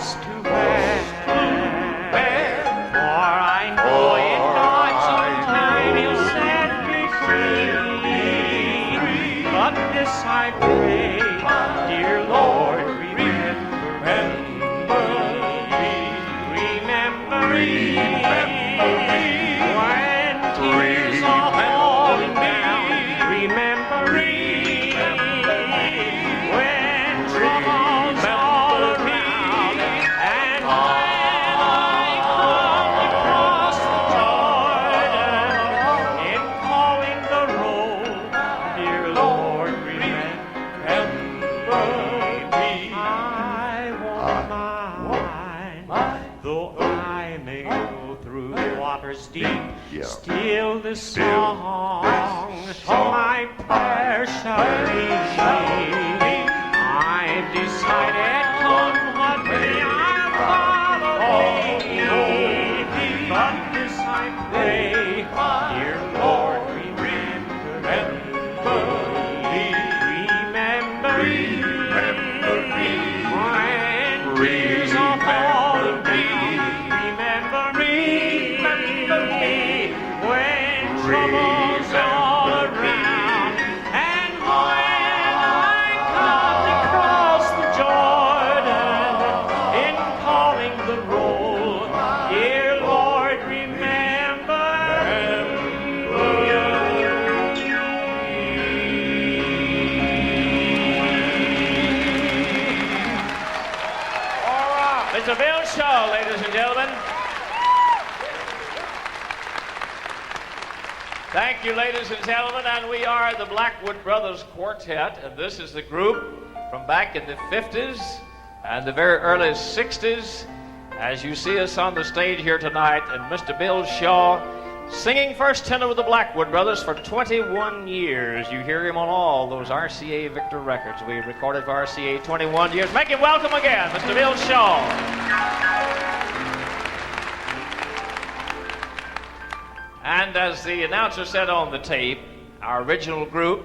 close to where, for I know in God's own time He'll set me free. But this I pray, dear Lord, remember me. When tears are falling down, remember me. When troubles all around, and when I come across the Jordan, in calling the roll, dear Lord, remember me. I won't mind, though I may go through waters deep, still the song my prayer shall be. I've decided, come what may, I'll follow thee. But this I pray, dear Lord, remember me. Remember me. When tears are falling down, remember me. When troubles all around, and when I come across the Jordan, in calling the roll, dear Lord, remember All right, Mr. Bill Shaw, ladies and gentlemen. Thank you, ladies and gentlemen, and we are the Blackwood Brothers Quartet, and this is the group from back in the 50s and the very early 60s. As you see us on the stage here tonight, and Mr. Bill Shaw singing first tenor with the Blackwood Brothers for 21 years. You hear him on all those RCA Victor records we recorded for RCA 21 years. Make him welcome again, Mr. Bill Shaw. And as the announcer said on the tape, our original group,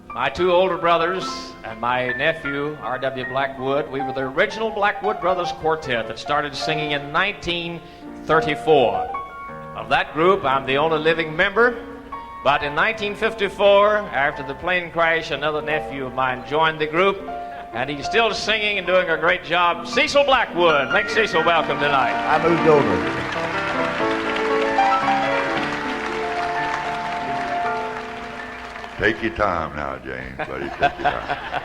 my two older brothers and my nephew, R.W. Blackwood, we were the original Blackwood Brothers Quartet that started singing in 1934. Of that group, I'm the only living member, but in 1954, after the plane crash, another nephew of mine joined the group, and he's still singing and doing a great job. Cecil Blackwood. Make Cecil welcome tonight. I moved over. Take your time now, James, buddy. Take your time.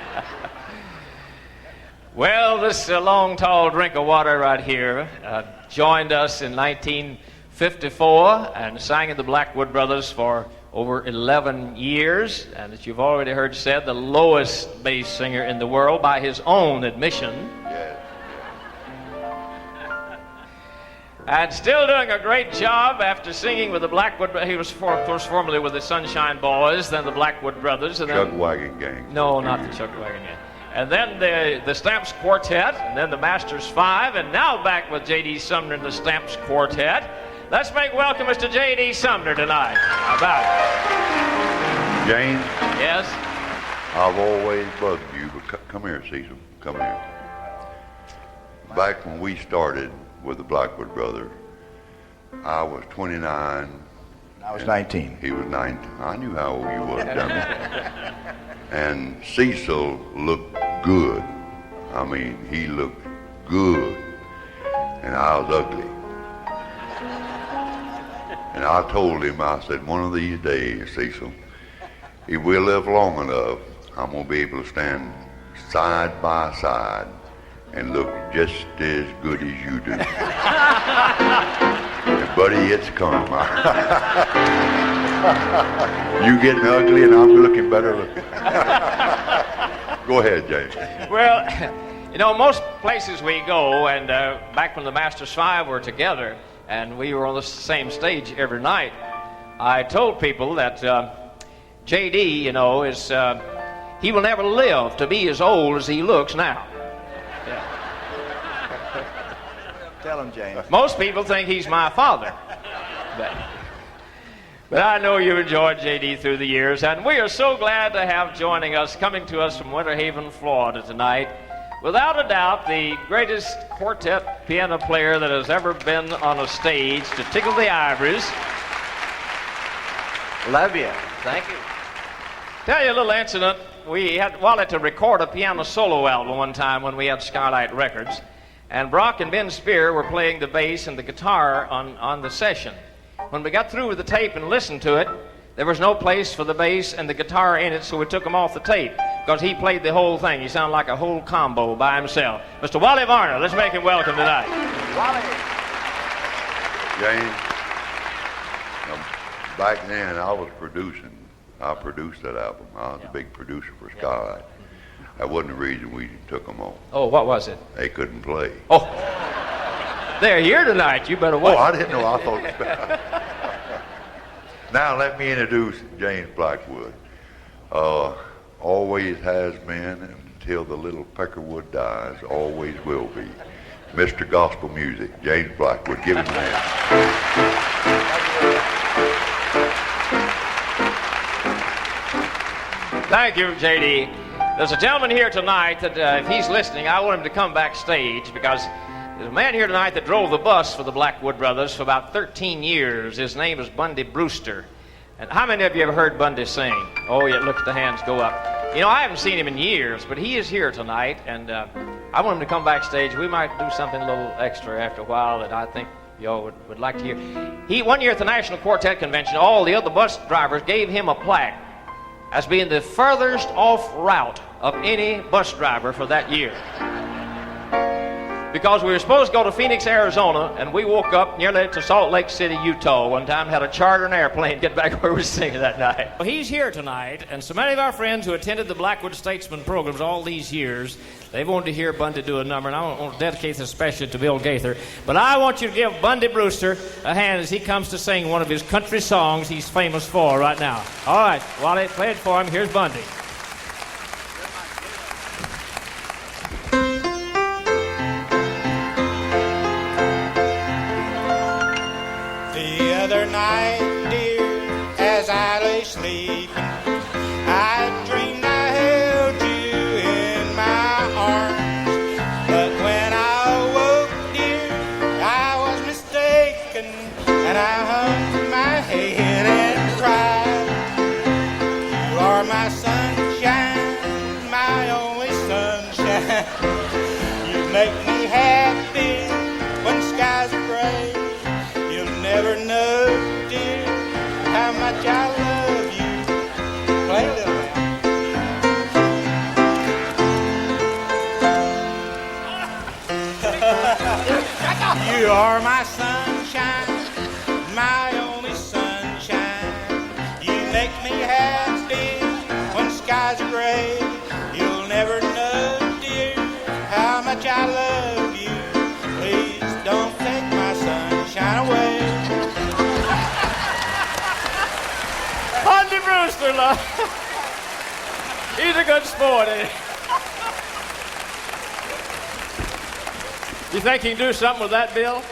Well, this long, tall drink of water right here joined us in 1954 and sang in the Blackwood Brothers for over 11 years. And as you've already heard said, the lowest bass singer in the world by his own admission. Yes. And still doing a great job after singing with the Blackwood. He was, of course, formerly with the Sunshine Boys, then the Blackwood Brothers. And Chuck then, Wagon Gang. No, not the Chuck Wagon Gang. And then the Stamps Quartet, and then the Masters Five, and now back with J.D. Sumner and the Stamps Quartet. Let's make welcome Mr. J.D. Sumner tonight. How about it? James, Yes? I've always bugged you, but come here, Cecil. Come here. Back when we started with the Blackwood Brothers, I was 29. I was 19. He was 19. I knew how old you was, dummy. And Cecil looked good. I mean, he looked good. And I was ugly. And I told him, I said, one of these days, Cecil, if we live long enough, I'm going to be able to stand side by side and look just as good as you do. And buddy, it's come. You getting ugly and I'm looking better. Go ahead, James. Well, you know, most places we go, and back when the Masters Five were together, and we were on the same stage every night, I told people that J.D., you know, is he will never live to be as old as he looks now. Yeah. Tell him, James. Most people think he's my father. But I know you enjoyed J.D. through the years, and we are so glad to have joining us, coming to us from Winter Haven, Florida tonight, Without a doubt, the greatest quartet piano player that has ever been on a stage to tickle the ivories. Love you. Thank you. Tell you a little incident. We had Wally to record a piano solo album one time when we had Skylight Records, and Brock and Ben Spear were playing the bass and the guitar on the session. When we got through with the tape and listened to it, there was no place for the bass and the guitar in it, so we took them off the tape because he played the whole thing. He sounded like a whole combo by himself. Mr. Wally Varner, let's make him welcome tonight. Wally. James, back then I was producing. I produced that album. I was a big producer for Skylight. That wasn't the reason we took them on. Oh, what was it? They couldn't play. Oh, they're here tonight. You better wait. Oh, I didn't know. I thought. Now let me introduce James Blackwood. Always has been until the little peckerwood dies. Always will be. Mr. Gospel Music, James Blackwood. Give him a hand. Thank you, J.D. There's a gentleman here tonight that if he's listening, I want him to come backstage because there's a man here tonight that drove the bus for the Blackwood Brothers for about 13 years. His name is Bundy Brewster. And how many of you ever heard Bundy sing? Oh, yeah, look at the hands go up. You know, I haven't seen him in years, but he is here tonight, and I want him to come backstage. We might do something a little extra after a while that I think y'all would like to hear. One year at the National Quartet Convention, all the other bus drivers gave him a plaque as being the furthest off route of any bus driver for that year. Because we were supposed to go to Phoenix, Arizona, and we woke up nearly to Salt Lake City, Utah one time, had a charter an airplane to get back where we were singing that night. Well, he's here tonight, and so many of our friends who attended the Blackwood Statesman programs all these years, they wanted to hear Bundy do a number, and I want to dedicate this especially to Bill Gaither. But I want you to give Bundy Brewster a hand as he comes to sing one of his country songs he's famous for right now. All right, Wally, play it for him. Here's Bundy. The other night, dear, as I lay sleeping, I dreamed I held you in my arms. But when I awoke, dear, I was mistaken, and I hung my head and cried. You are my sunshine, my only sunshine. You make me happy when skies are gray. Never know, dear, how much I love you. Play a little now. You are my sunshine, my only sunshine. You make me happy when skies are gray. You'll never know, dear, how much I love you. Please don't take my sunshine away. Bundy Brewster, love. He's a good sport, ain't he? You think he can do something with that, Bill?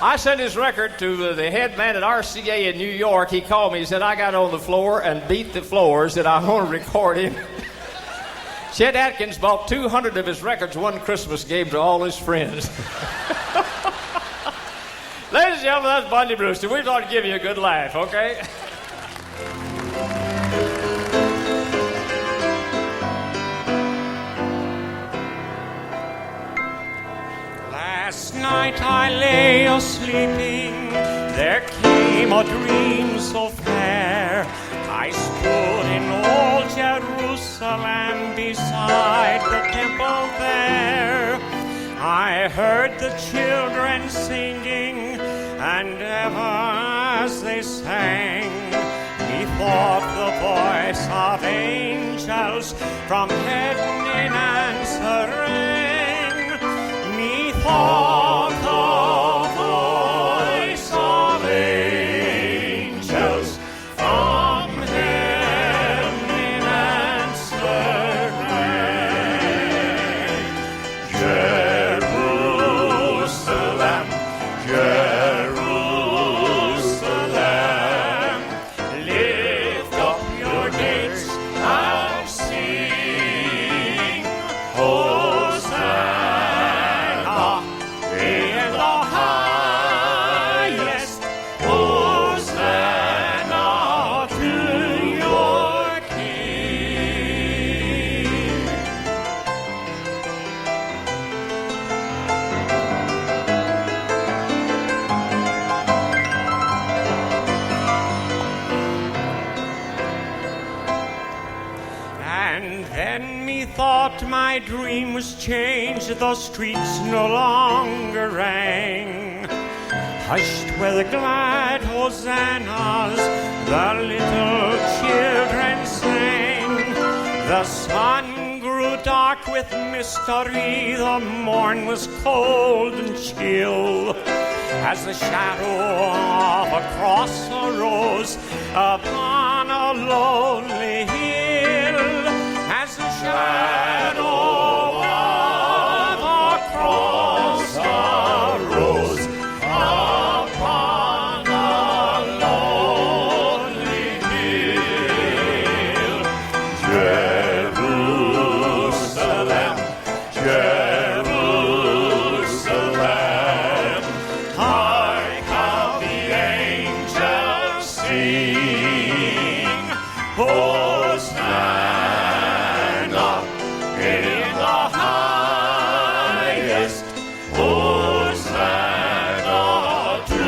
I sent his record to the head man at RCA in New York. He called me. He said, I got on the floor and beat the floors that I want to record him. Chet Atkins bought 200 of his records one Christmas, gave to all his friends. Ladies and gentlemen, that's Bundy Brewster. We thought to give you a good laugh, okay? Last night I lay a-sleeping, there came a dream so fair. I stood in old Jerusalem beside the temple there. I heard the children singing, and ever as they sang, methought the voice of angels from heaven in answering. Methought the voice of angels from heaven in answering. Jerusalem, lift up your gates of sea. thought my dream was changed, the streets no longer rang. Hushed were the glad hosannas, the little children sang. The sun grew dark with mystery, the morn was cold and chill, as the shadow of a cross arose upon a lonely hill, as the shadow of a cross arose upon a lonely hill. Jerusalem, Jerusalem, hark how the angels sing, Hosanna in the highest, Hosanna to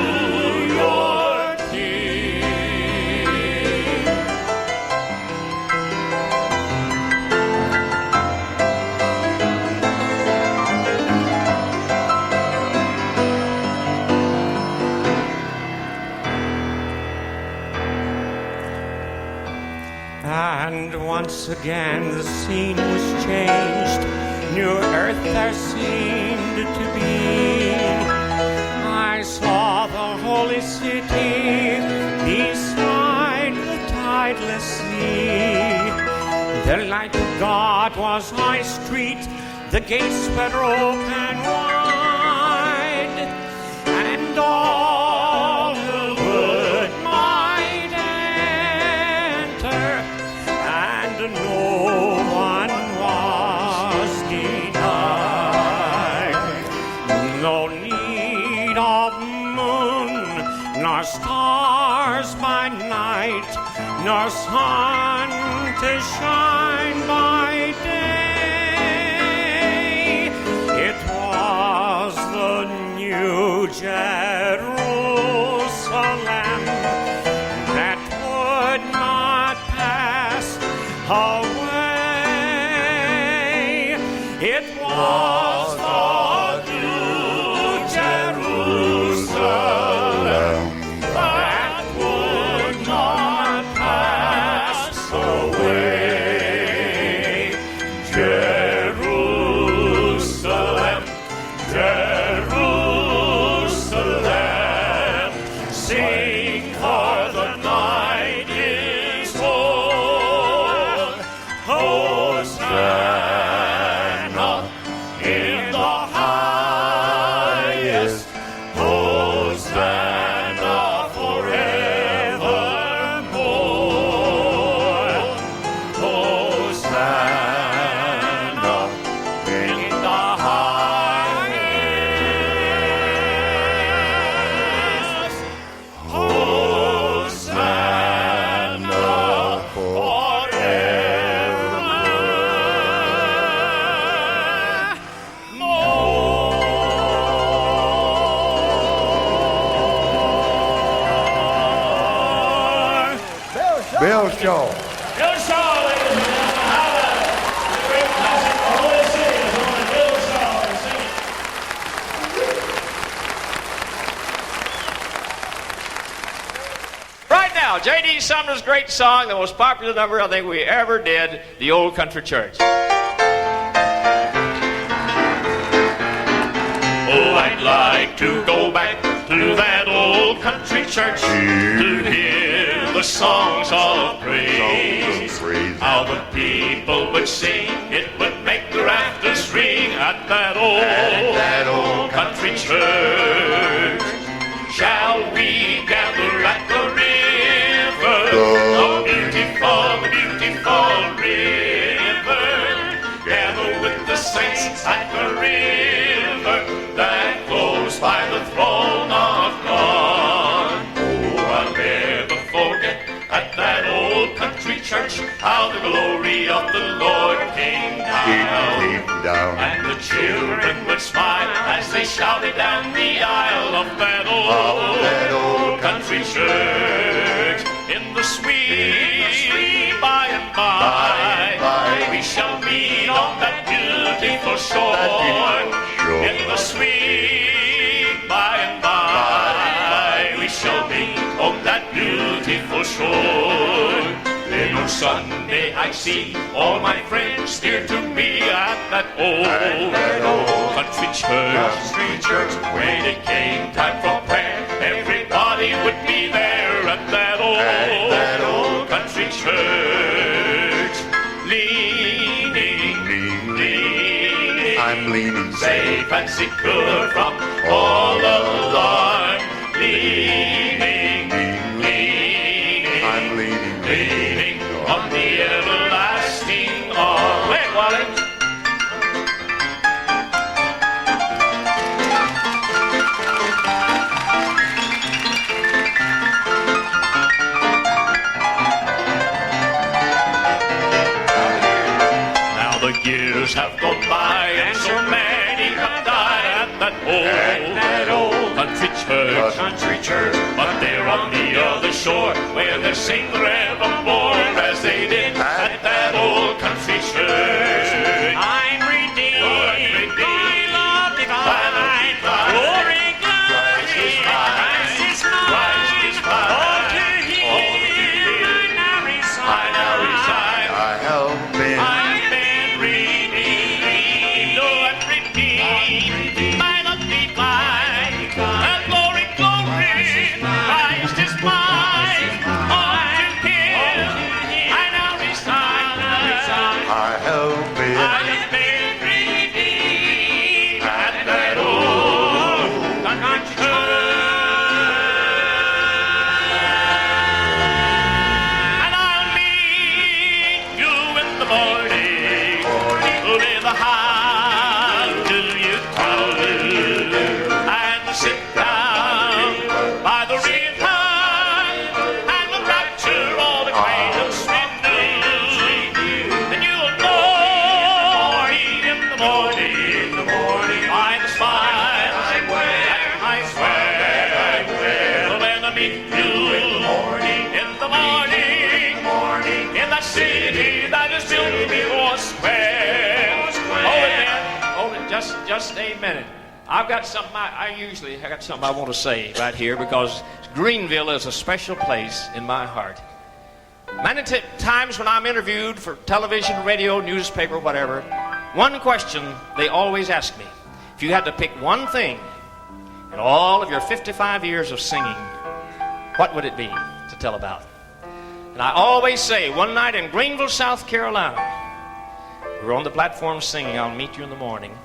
your King. And once again the scene was changed, new earth there seemed to be. I saw the holy city beside the tideless sea. The light of God was my street, the gates were open wide, and all who would might enter, and no one was denied. No need of moon, nor stars by night, nor sun to shine by day. It was the new Jerusalem that would not pass away. It was the new Jerusalem that would not pass away. Jerusalem, Jerusalem, sing for the night is old. Hosanna in the highest, Hosanna forevermore. Hosanna in the highest, Hosanna forevermore. Bill Shaw. Bill Shaw, ladies and gentlemen, how about it? The great classic, The Holy City, is one of Bill Shaw singing. Right now, J.D. Sumner's great song, the most popular number I think we ever did, The Old Country Church. Oh, I'd like to go back to that old country church to hear the songs of praise. How the people would sing, it would make the rafters ring at that old country church. Shall we gather at the river, the beautiful, beautiful river? Gather with the saints at the river that flows by the throne of God. Oh, I'll never forget at that old country church how the glory of the Lord came down. And the children would smile as they shouted down the aisle of that old country church. In the sweet by and by, we shall meet on that beautiful shore. In the sweet by and by, we shall meet on that beautiful shore. Then on Sunday I see all my friends dear to me at that old country church. When it came time for prayer, everybody would be there at that old country church. Leaning, I'm leaning safe and secure from all alarm. Leaning, I'm leaning on the everlasting arm. Wait, Wally. Now the years have gone by and so many have died at that old country church. But they're on the other shore where they sing forevermore as they did at that old country church. I'm redeemed, my love divine, glory, Christ is mine, all to Him I now reside. I've been redeemed, oh, I'm redeemed, my love divine, glory, Christ is mine, all to Him I now reside. I've been redeemed at that old country church. And I'll meet you in the morning with a hallelujah, and sit down by the river and we'll rapture all the acquaintance renew. Then you'll know in the morning by the smile I swear when I meet you in the morning in that city that is built before square. Hold it, just a minute. I've got something. I got something I want to say right here because Greenville is a special place in my heart. Many times when I'm interviewed for television, radio, newspaper, whatever, one question they always ask me: if you had to pick one thing in all of your 55 years of singing, what would it be to tell about? And I always say, one night in Greenville, South Carolina, we were on the platform singing, "I'll Meet You in the Morning."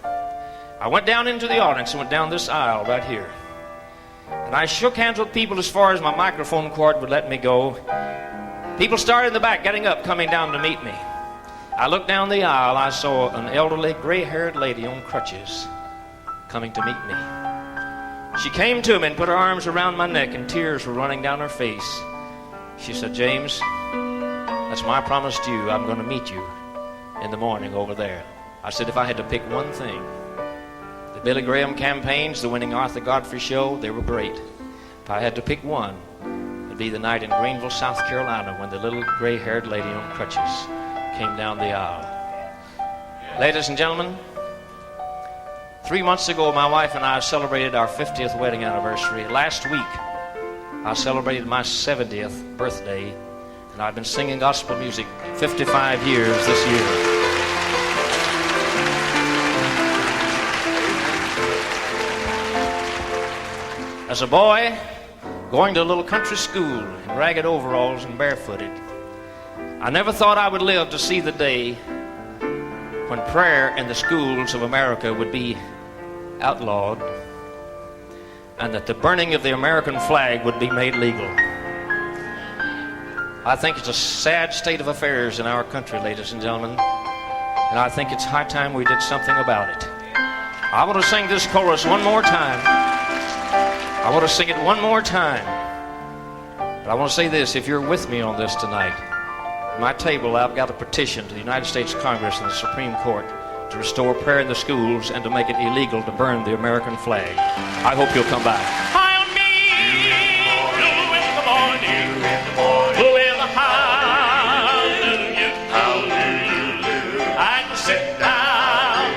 I went down into the audience and went down this aisle right here. And I shook hands with people as far as my microphone cord would let me go. People started in the back getting up, coming down to meet me. I looked down the aisle, I saw an elderly, gray-haired lady on crutches coming to meet me. She came to me and put her arms around my neck and tears were running down her face. She said, "James, that's my promise to you. I'm going to meet you in the morning over there." I said, if I had to pick one thing, the Billy Graham campaigns, the winning Arthur Godfrey show, they were great. If I had to pick one, it'd be the night in Greenville, South Carolina, when the little gray-haired lady on crutches came down the aisle. Ladies and gentlemen, 3 months ago, my wife and I celebrated our 50th wedding anniversary. Last week, I celebrated my 70th birthday, and I've been singing gospel music 55 years this year. As a boy, going to a little country school in ragged overalls and barefooted, I never thought I would live to see the day when prayer in the schools of America would be outlawed and that the burning of the American flag would be made legal. I think it's a sad state of affairs in our country, ladies and gentlemen, and I think it's high time we did something about it. I want to sing this chorus one more time. I want to sing it one more time. But I want to say this, if you're with me on this tonight, at my table I've got a petition to the United States Congress and the Supreme Court to restore prayer in the schools and to make it illegal to burn the American flag. I hope you'll come by. I'll meet you in the morning, with a hallelujah, and sit down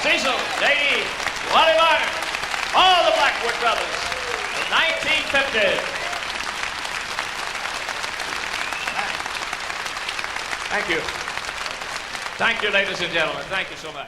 Cecil, J.D., Wally, Varner, all the Blackwood brothers in 1950. Thank you. Thank you, ladies and gentlemen. Thank you so much.